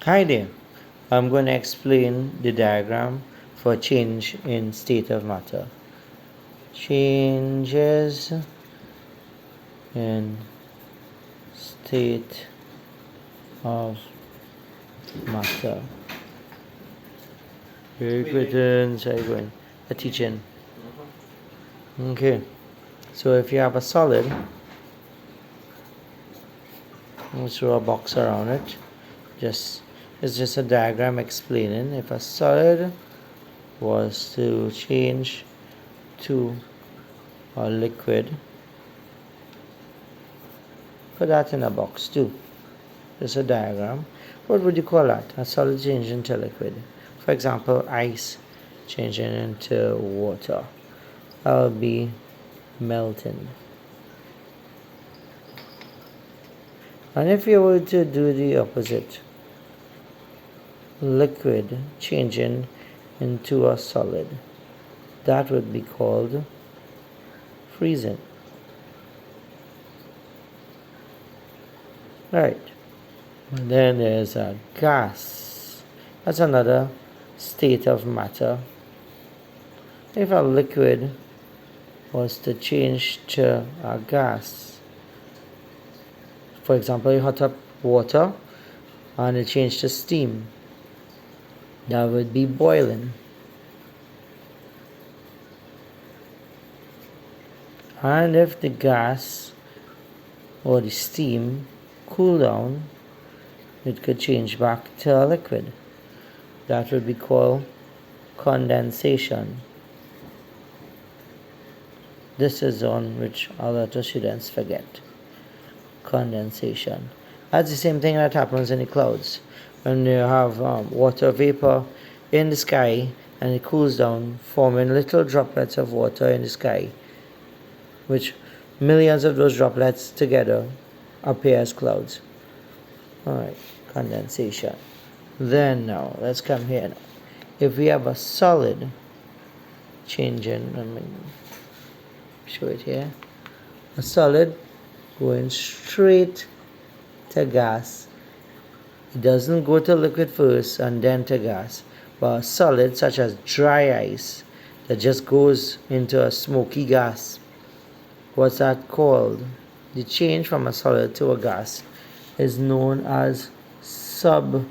Hi there. I'm going to explain the diagram for change in state of matter. Changes in state of matter. Very good. Sorry, going. A teaching. Okay. So if you have a solid, let's throw a box around it. It's just a diagram explaining if a solid was to change to a liquid. Put that in a box too. Just a diagram. What would you call that? A solid changing into liquid. For example, ice changing into water. That would be melting. And if you were to do the opposite, liquid changing into a solid, that would be called freezing. Right. And then there's a gas. That's another state of matter. If a liquid was to change to a gas, for example, you hot up water and it changed to steam, that would be boiling. And if the gas or the steam cool down, it could change back to a liquid. That would be called condensation. This is on which a lot of students forget. Condensation. That's the same thing that happens in the clouds. When you have water vapor in the sky and it cools down, forming little droplets of water in the sky, which millions of those droplets together appear as clouds. Alright, condensation. Then now, let's come here now. If we have a solid changing, let me show it here. A solid going straight to gas. It doesn't go to liquid first and then to gas. But a solid such as dry ice that just goes into a smoky gas. What's that called? The change from a solid to a gas is known as sublimation.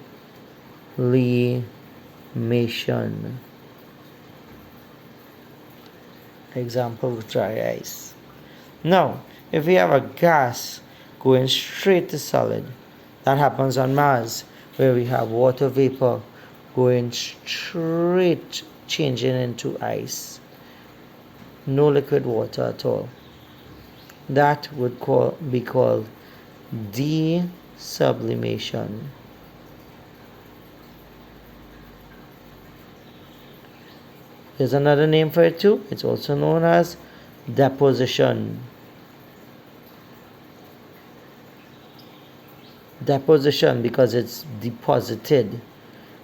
Example, dry ice. Now, if we have a gas going straight to solid, that happens on Mars, where we have water vapor going straight, changing into ice. No liquid water at all. That would be called desublimation. There's another name for it too. It's also known as deposition. Deposition because it's deposited,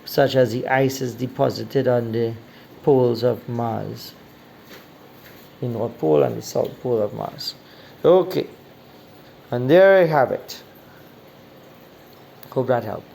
such as the ice is deposited on the poles of Mars, the North Pole and the South Pole of Mars. Okay, and there I have it. Hope that helped.